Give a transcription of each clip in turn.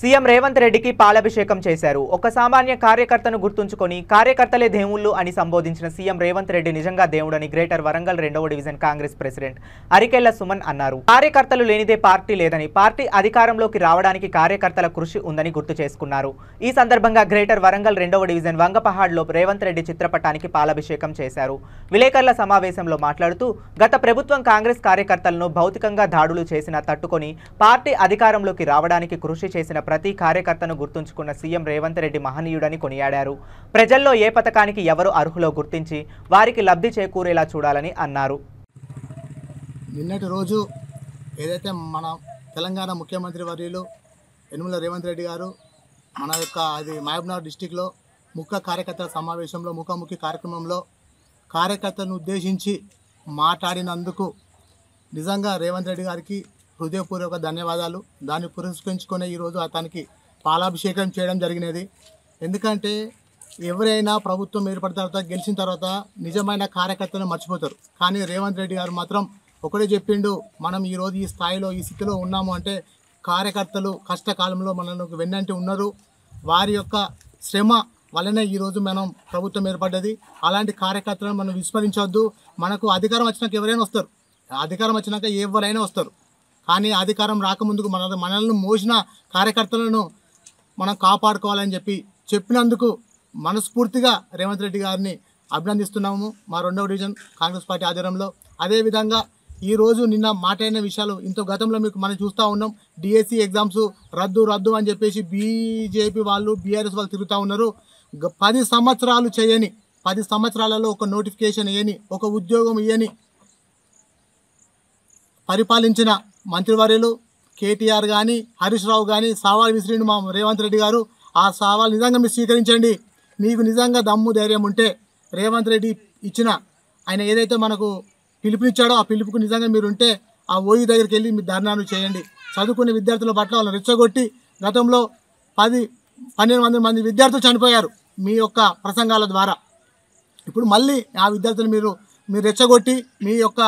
CM Revanth రెడ్డికి పాలాభిషేకం చేశారు. ఒక సామాన్య కార్యకర్తను గుర్తుంచుకొని కార్యకర్తలే దేవుళ్ళు అని సంబోధించిన సీఎం రేవంత్ రెడ్డి నిజంగా దేవుడని గ్రేటర్ వరంగల్ 2వ డివిజన్ కాంగ్రెస్ ప్రెసిడెంట్ అరికెళ్ల సుమన్ అన్నారు. కార్యకర్తలు లేనిదే పార్టీ లేదని, పార్టీ అధికారంలోకి రావడానికి కార్యకర్తల కృషి ఉందని గుర్తు చేసుకున్నారు. ఈ సందర్భంగా గ్రేటర్ వరంగల్ 2వ డివిజన్ వంగపహాడ్లో రేవంత్ రెడ్డి చిత్రపటానికి పాలాభిషేకం చేశారు. విలేకరుల సమావేశంలో మాట్లాడుతూ గత ప్రభుత్వం కాంగ్రెస్ కార్యకర్తలను భౌతికంగా దాడులు చేసినా తట్టుకొని పార్టీ అధికారంలోకి రావడానికి కృషి చేసిన ప్రతి కార్యకర్తను గుర్తుంచుకున్న సీఎం రేవంత్ రెడ్డి మహనీయుడని కొనియాడారు. ప్రజల్లో ఏ పథకానికి ఎవరు అర్హులో గుర్తించి వారికి లబ్ధి చేకూరేలా చూడాలని అన్నారు. నిన్నటి రోజు ఏదైతే మన తెలంగాణ ముఖ్యమంత్రి వర్యులు యనుమల రేవంత్ రెడ్డి గారు మన యొక్క మహబూబ్నగర్ డిస్టిక్లో కార్యకర్తల సమావేశంలో ముఖాముఖి కార్యక్రమంలో కార్యకర్తలను ఉద్దేశించి మాట్లాడినందుకు నిజంగా రేవంత్ రెడ్డి గారికి హృదయపూర్వక ధన్యవాదాలు. దాన్ని పురస్కరించుకొని ఈరోజు అతనికి పాలాభిషేకం చేయడం జరిగినది. ఎందుకంటే ఎవరైనా ప్రభుత్వం ఏర్పడిన తర్వాత గెలిచిన తర్వాత నిజమైన కార్యకర్తలను మర్చిపోతారు. కానీ రేవంత్ రెడ్డి గారు మాత్రం ఒకటే చెప్పిండు, మనం ఈరోజు ఈ స్థాయిలో ఈ స్థితిలో ఉన్నాము అంటే కార్యకర్తలు కష్టకాలంలో మనకు వెన్నంటి ఉన్నారు. వారి యొక్క శ్రమ వల్లనే ఈరోజు మనం ప్రభుత్వం ఏర్పడ్డది. అలాంటి కార్యకర్తలను మనం విస్మరించవద్దు. మనకు అధికారం వచ్చినాక ఎవరైనా వస్తారు, అధికారం వచ్చినాక ఎవరైనా వస్తారు. కానీ అధికారం రాకముందుకు మనల్ని మోసిన కార్యకర్తలను మనం కాపాడుకోవాలని చెప్పినందుకు మనస్ఫూర్తిగా రేవంత్ రెడ్డి గారిని అభినందిస్తున్నాము మా 2వ డివిజన్ కాంగ్రెస్ పార్టీ ఆధ్వర్యంలో. అదేవిధంగా ఈరోజు నిన్న మాట్లాడిన విషయాలు ఇంత గతంలో మనం చూస్తూ ఉన్నాం. డిఎస్సి ఎగ్జామ్స్ రద్దు అని చెప్పేసి బీజేపీ వాళ్ళు బీఆర్ఎస్ వాళ్ళు తిరుగుతూ ఉన్నారు. 10 సంవత్సరాలు చేయని, 10 సంవత్సరాలలో ఒక నోటిఫికేషన్ ఇవ్వని, ఒక ఉద్యోగం ఇవ్వని పరిపాలించిన మంత్రివర్యులు కేటీఆర్ కానీ హరీష్ రావు కానీ సవాల్ విసిరిండు మా రేవంత్ రెడ్డి గారు. ఆ సవాల్ నిజంగా మీరు స్వీకరించండి. మీకు నిజంగా దమ్ము ధైర్యం ఉంటే రేవంత్ రెడ్డి ఇచ్చిన ఆయన ఏదైతే మనకు పిలుపునిచ్చాడో ఆ పిలుపుకు నిజంగా మీరు ఉంటే ఆ ఓయి దగ్గరికి వెళ్ళి మీరు ధర్నాలు చేయండి. చదువుకునే విద్యార్థుల పట్ల వాళ్ళని రెచ్చగొట్టి గతంలో 1200 మంది విద్యార్థులు చనిపోయారు మీ యొక్క ప్రసంగాల ద్వారా. ఇప్పుడు మళ్ళీ ఆ విద్యార్థులు మీరు రెచ్చగొట్టి మీ యొక్క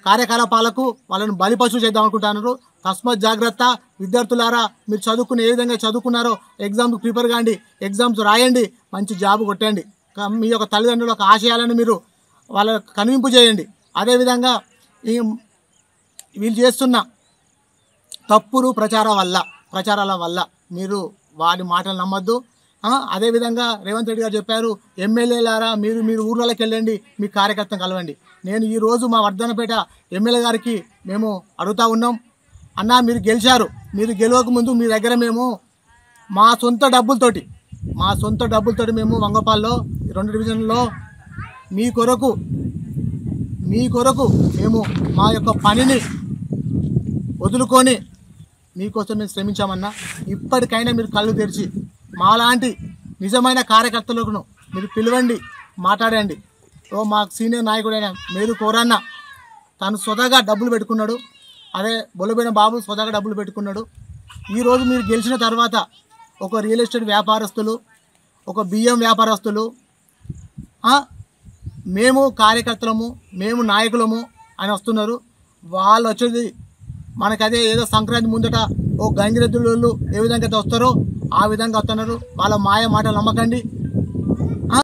కార్యకలాపాలకు వాళ్ళని బలిపశువు చేద్దాం అనుకుంటున్నారు. తస్మాత్ జాగ్రత్త విద్యార్థులారా, మీరు చదువుకుని ఏ విధంగా చదువుకున్నారో ఎగ్జామ్కి ప్రిపేర్ కాండి, ఎగ్జామ్స్ రాయండి, మంచి జాబ్ కొట్టండి. మీ యొక్క తల్లిదండ్రుల యొక్క ఆశయాలను మీరు వాళ్ళ కనువింపు చేయండి. అదేవిధంగా వీళ్ళు చేస్తున్న తప్పుడు ప్రచారాల వల్ల మీరు వారి మాటలు నమ్మద్దు. అదేవిధంగా రేవంత్ రెడ్డి గారు చెప్పారు, ఎమ్మెల్యేలారా మీరు ఊర్లలోకి వెళ్ళండి, మీ కార్యకర్తను కలవండి. నేను ఈరోజు మా వర్ధనపేట ఎమ్మెల్యే గారికి మేము అడుగుతూ ఉన్నాం, అన్నా మీరు గెలిచారు, మీరు గెలవకముందు మీ దగ్గర మేము మా సొంత డబ్బులతోటి మేము వంగపాల్లో 2 డివిజన్లో మీ కొరకు మేము మా యొక్క పనిని వదులుకొని మీకోసం మేము శ్రమించామన్నా. ఇప్పటికైనా మీరు కళ్ళు తెరిచి మాలాంటి నిజమైన కార్యకర్తలకు మీరు పిలవండి, మాట్లాడండి. మా సీనియర్ నాయకుడైన మేరు కోరన్న తను స్వతహాగా డబ్బులు పెట్టుకున్నాడు. అదే బొల్లబోయిన బాబు స్వతహాగా డబ్బులు పెట్టుకున్నాడు. ఈరోజు మీరు గెలిచిన తర్వాత ఒక రియల్ ఎస్టేట్ వ్యాపారస్తులు, ఒక బియ్యం వ్యాపారస్తులు, మేము కార్యకర్తలము, మేము నాయకులము అని వస్తున్నారు. వాళ్ళు వచ్చేది మనకదే ఏదో సంక్రాంతి ముందట ఓ గంగిరెద్దులు ఏ విధంగా అయితే వస్తారో ఆ విధంగా వస్తున్నారు. వాళ్ళ మాయ మాటలు నమ్మకండి.